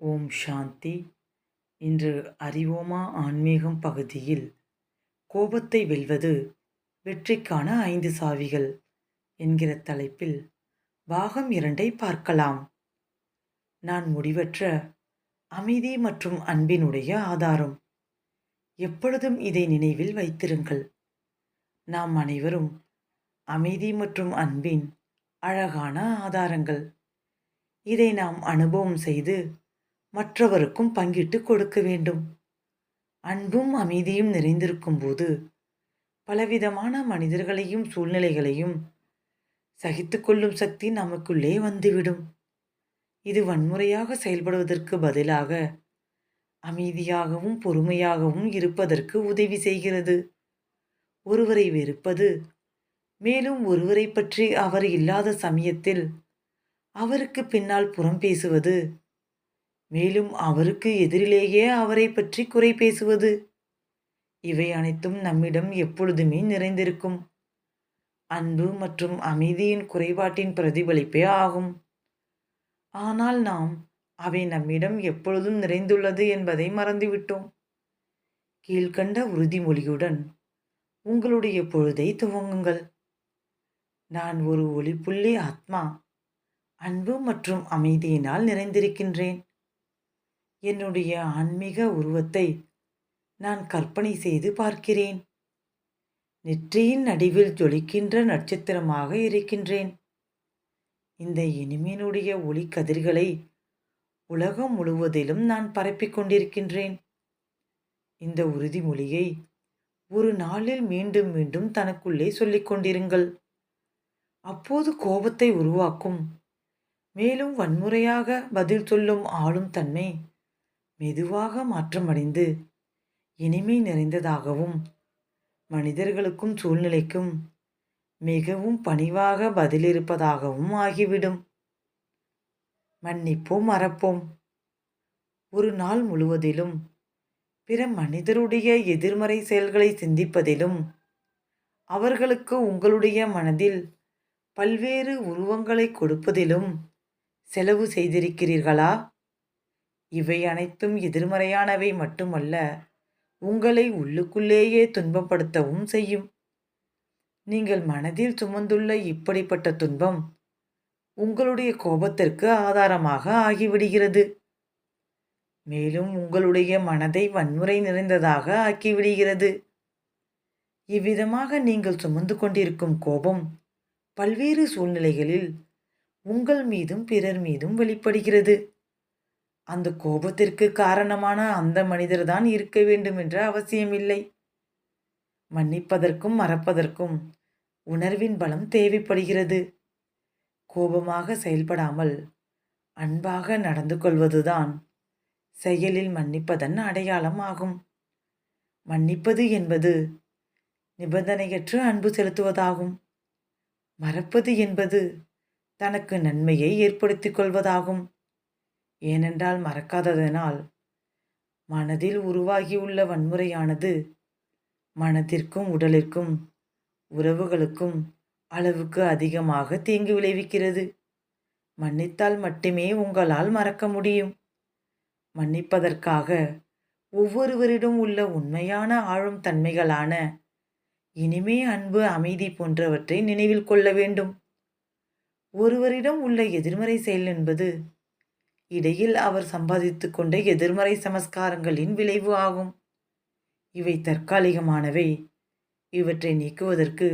ஓம் சாந்தி. இன்று அறிவோமா ஆன்மீகம் பகுதியில் கோபத்தை வெல்வது வெற்றிக்கான 5 சாவிகள் என்கிற தலைப்பில் பாகம் 2ஐ பார்க்கலாம். நான் முடிவற்ற அமைதி மற்றும் அன்பினுடைய ஆதாரம். எப்பொழுதும் இதை நினைவில் வைத்திருங்கள். நாம் அனைவரும் அமைதி மற்றும் அன்பின் அழகான ஆதாரங்கள். இதை நாம் அனுபவம் செய்து மற்றவருக்கும் பங்கிட்டு கொடுக்க வேண்டும். அன்பும் அமைதியும் நிறைந்திருக்கும் போது பலவிதமான மனிதர்களையும் சூழ்நிலைகளையும் சகித்துக்கொள்ளும் சக்தி நமக்குள்ளே வந்துவிடும். இது வன்முறையாக செயல்படுவதற்கு பதிலாக அமைதியாகவும் பொறுமையாகவும் இருப்பதற்கு உதவி செய்கிறது. ஒருவரை வெறுப்பது, மேலும் ஒருவரை பற்றி அவர் இல்லாத சமயத்தில் அவருக்கு பின்னால் புறம் பேசுவது, மேலும் அவருக்கு எதிரிலேயே அவரை பற்றி குறை பேசுவது, இவை அனைத்தும் நம்மிடம் எப்பொழுதுமே நிறைந்திருக்கும் அன்பு மற்றும் அமைதியின் குறைபாட்டின் பிரதிபலிப்பே ஆகும். ஆனால் நாம் அவை நம்மிடம் எப்பொழுதும் நிறைந்துள்ளது என்பதை மறந்துவிட்டோம். கீழ்கண்ட உறுதிமொழியுடன் உங்களுடைய பொழுதை துவங்குங்கள். நான் ஒரு ஒளிப்புள்ளி ஆத்மா, அன்பு மற்றும் அமைதியினால் நிறைந்திருக்கின்றேன். என்னுடைய ஆன்மீக உருவத்தை நான் கற்பனை செய்து பார்க்கிறேன். நெற்றியின் நடுவில் ஜொலிக்கின்ற நட்சத்திரமாக இருக்கின்றேன். இந்த இனிமையினுடைய ஒளி கதிர்களை உலகம் முழுவதிலும் நான் பரப்பிக் கொண்டிருக்கின்றேன். இந்த உறுதிமொழியை ஒரு நாளில் மீண்டும் மீண்டும் தனக்குள்ளே சொல்லிக் கொண்டிருங்கள். அப்போது கோபத்தை உருவாக்கும், மேலும் வன்முறையாக பதில் சொல்லும் ஆளும் தன்மை மெதுவாக மாற்றமடைந்து இனிமை நிறைந்ததாகவும் மனிதர்களுக்கும் சூழ்நிலைக்கும் மிகவும் பணிவாக பதிலிருப்பதாகவும் ஆகிவிடும். மன்னிப்போம், மறப்போம். ஒரு நாள் முழுவதிலும் பிற மனிதருடைய எதிர்மறை செயல்களை சிந்திப்பதிலும் அவர்களுக்கு உங்களுடைய மனதில் பல்வேறு உருவங்களை கொடுப்பதிலும் செலவு செய்திருக்கிறீர்களா? இவை அனைத்தும் எதிர்மறையானவை மட்டுமல்ல, உங்களை உள்ளுக்குள்ளேயே துன்பப்படுத்தவும் செய்யும். நீங்கள் மனதில் சுமந்துள்ள இப்படிப்பட்ட துன்பம் உங்களுடைய கோபத்திற்கு ஆதாரமாக ஆகிவிடுகிறது. மேலும் உங்களுடைய மனதை வன்முறை நிறைந்ததாக ஆக்கிவிடுகிறது. இவ்விதமாக நீங்கள் சுமந்து கொண்டிருக்கும் கோபம் பல்வேறு சூழ்நிலைகளில் உங்கள் மீதும் பிறர் மீதும் வெளிப்படுகிறது. அந்த கோபத்திற்கு காரணமான அந்த மனிதர்தான் இருக்க வேண்டும் என்ற அவசியமில்லை. மன்னிப்பதற்கும் மறப்பதற்கும் உணர்வின் பலம் தேவைப்படுகிறது. கோபமாக செயல்படாமல் அன்பாக நடந்து கொள்வதுதான் செயலில் மன்னிப்பதன் அடையாளம் ஆகும். மன்னிப்பது என்பது நிபந்தனையற்ற அன்பு செலுத்துவதாகும். மறப்பது என்பது தனக்கு நன்மையை ஏற்படுத்திக் கொள்வதாகும். ஏனென்றால் மறக்காததனால் மனதில் உருவாகியுள்ள வன்முறையானது மனதிற்கும் உடலிற்கும் உறவுகளுக்கும் அளவுக்கு அதிகமாக தீங்கு விளைவிக்கிறது. மன்னித்தால் மட்டுமே உங்களால் மறக்க முடியும். மன்னிப்பதற்காக ஒவ்வொருவரிடம் உள்ள உண்மையான ஆழும் தன்மைகளான இனிமே, அன்பு, அமைதி போன்றவற்றை நினைவில் கொள்ள வேண்டும். ஒருவரிடம் உள்ள எதிர்மறை செயல் என்பது இடையில் அவர் சம்பாதித்து கொண்ட எதிர்மறை சமஸ்காரங்களின் விளைவு ஆகும். இவை தற்காலிகமானவை. இவற்றை நீக்குவதற்கு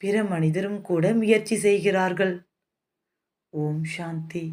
பிற மனிதரும் கூட முயற்சி செய்கிறார்கள். ஓம் சாந்தி.